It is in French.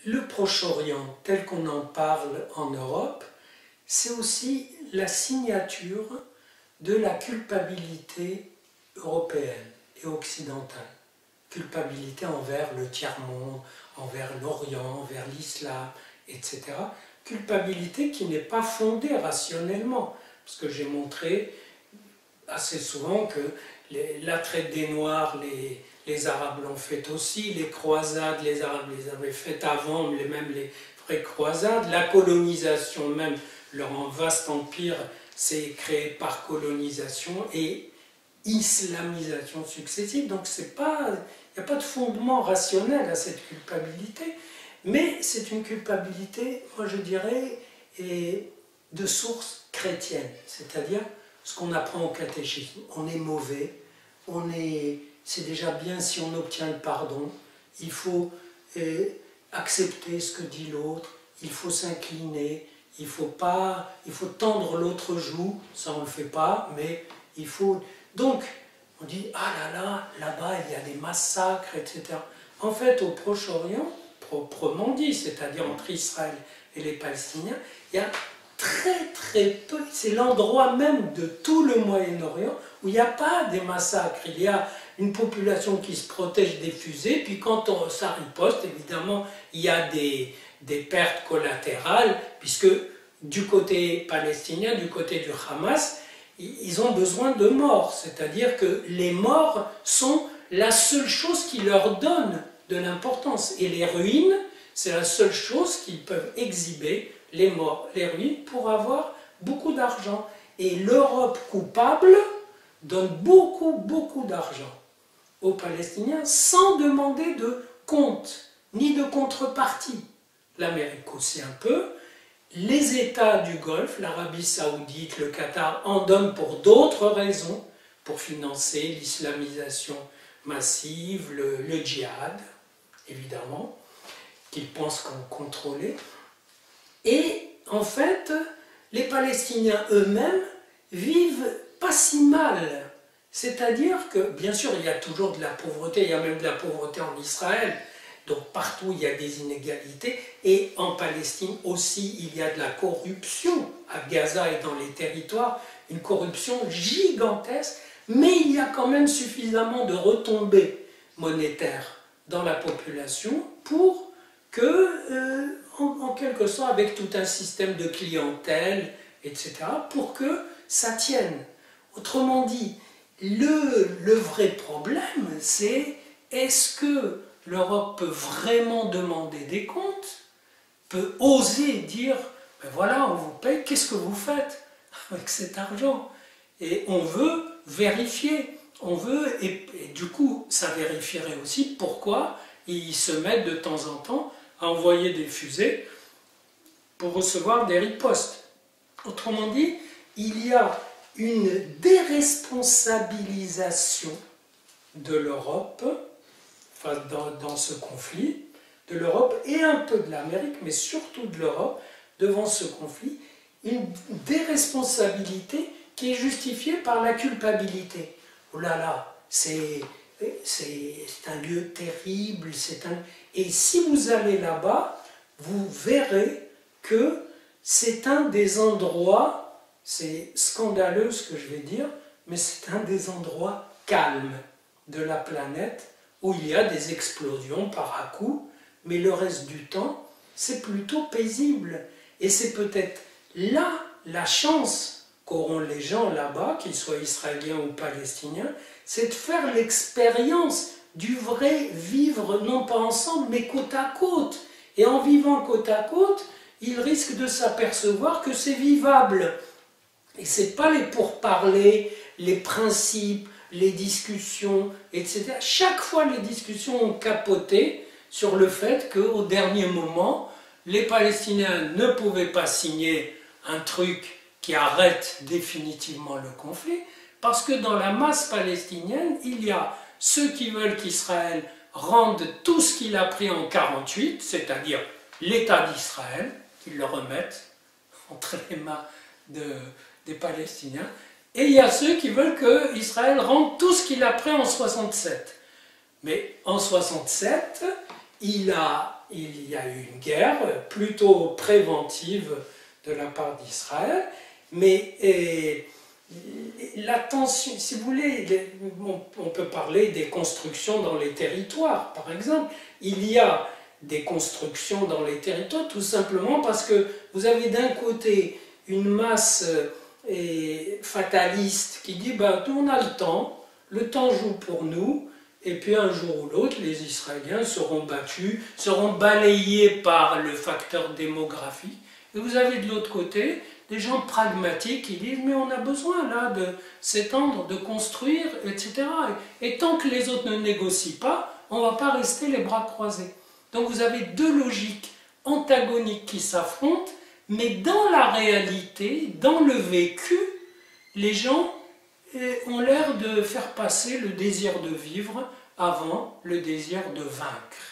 le Proche-Orient, tel qu'on en parle en Europe, c'est aussi la signature de la culpabilité européenne et occidentale. Culpabilité envers le tiers-monde, envers l'Orient, envers l'islam, etc. Culpabilité qui n'est pas fondée rationnellement, parce que j'ai montré assez souvent que la traite des Noirs, les Arabes l'ont fait aussi, les croisades, les Arabes les avaient faites avant, même les vraies croisades, la colonisation même, leur vaste empire s'est créé par colonisation et islamisation successive, donc il n'y a pas de fondement rationnel à cette culpabilité, mais c'est une culpabilité, moi je dirais, de source chrétienne, c'est-à-dire ce qu'on apprend au catéchisme. On est mauvais, c'est déjà bien si on obtient le pardon, il faut accepter ce que dit l'autre, il faut s'incliner, il faut tendre l'autre joue, ça on ne le fait pas, mais il faut... Donc, on dit, ah là là, là-bas il y a des massacres, etc. En fait, au Proche-Orient, proprement dit, c'est-à-dire entre Israël et les Palestiniens, il y a très très peu, c'est l'endroit même de tout le Moyen-Orient où il n'y a pas des massacres, il y a une population qui se protège des fusées, puis quand ça riposte, évidemment, il y a des pertes collatérales, puisque du côté palestinien, du côté du Hamas, ils ont besoin de morts, c'est-à-dire que les morts sont la seule chose qui leur donne de l'importance, et les ruines, c'est la seule chose qu'ils peuvent exhiber, les morts, les ruines, pour avoir beaucoup d'argent. Et l'Europe coupable donne beaucoup, beaucoup d'argent aux Palestiniens sans demander de compte, ni de contrepartie. L'Amérique aussi un peu. Les États du Golfe, l'Arabie Saoudite, le Qatar, en donnent pour d'autres raisons, pour financer l'islamisation massive, le djihad, évidemment, qu'ils pensent contrôler. Et en fait, les Palestiniens eux-mêmes vivent pas si mal. C'est-à-dire que, bien sûr, il y a toujours de la pauvreté, il y a même de la pauvreté en Israël, donc partout il y a des inégalités, et en Palestine aussi il y a de la corruption, à Gaza et dans les territoires, une corruption gigantesque, mais il y a quand même suffisamment de retombées monétaires dans la population pour que, en quelque sorte, avec tout un système de clientèle, etc., pour que ça tienne. Autrement dit, le vrai problème, c'est est-ce que l'Europe peut vraiment demander des comptes, peut oser dire, ben voilà, on vous paye, qu'est-ce que vous faites avec cet argent? Et on veut vérifier, et du coup, ça vérifierait aussi pourquoi ils se mettent de temps en temps à envoyer des fusées pour recevoir des ripostes. Autrement dit, il y a une déresponsabilisation de l'Europe dans ce conflit, de l'Europe et un peu de l'Amérique, mais surtout de l'Europe, devant ce conflit, une déresponsabilité qui est justifiée par la culpabilité. Oh là là, c'est un lieu terrible, et si vous allez là-bas, vous verrez que c'est un des endroits, c'est scandaleux ce que je vais dire, mais c'est un des endroits calmes de la planète où il y a des explosions par à-coups, mais le reste du temps, c'est plutôt paisible. Et c'est peut-être là la chance qu'auront les gens là-bas, qu'ils soient israéliens ou palestiniens, c'est de faire l'expérience du vrai vivre, non pas ensemble, mais côte à côte. Et en vivant côte à côte, ils risquent de s'apercevoir que c'est vivable. Et ce n'est pas les pourparlers, les principes, les discussions, etc. Chaque fois, les discussions ont capoté sur le fait qu'au dernier moment, les Palestiniens ne pouvaient pas signer un truc qui arrête définitivement le conflit, parce que dans la masse palestinienne, il y a ceux qui veulent qu'Israël rende tout ce qu'il a pris en 1948, c'est-à-dire l'État d'Israël, qu'ils le remettent entre les mains des Palestiniens, et il y a ceux qui veulent qu'Israël rende tout ce qu'il a pris en 1967. Mais en 1967, il a il y a eu une guerre plutôt préventive de la part d'Israël, mais la tension, si vous voulez, on peut parler des constructions dans les territoires, par exemple. Il y a des constructions dans les territoires tout simplement parce que vous avez d'un côté une masse fataliste qui dit bah, on a le temps joue pour nous, et puis un jour ou l'autre, les Israéliens seront battus, seront balayés par le facteur démographique. Et vous avez de l'autre côté des gens pragmatiques qui disent mais on a besoin là de s'étendre, de construire, etc. Et tant que les autres ne négocient pas, on ne va pas rester les bras croisés. Donc vous avez deux logiques antagoniques qui s'affrontent, mais dans la réalité, dans le vécu, les gens ont l'air de faire passer le désir de vivre avant le désir de vaincre.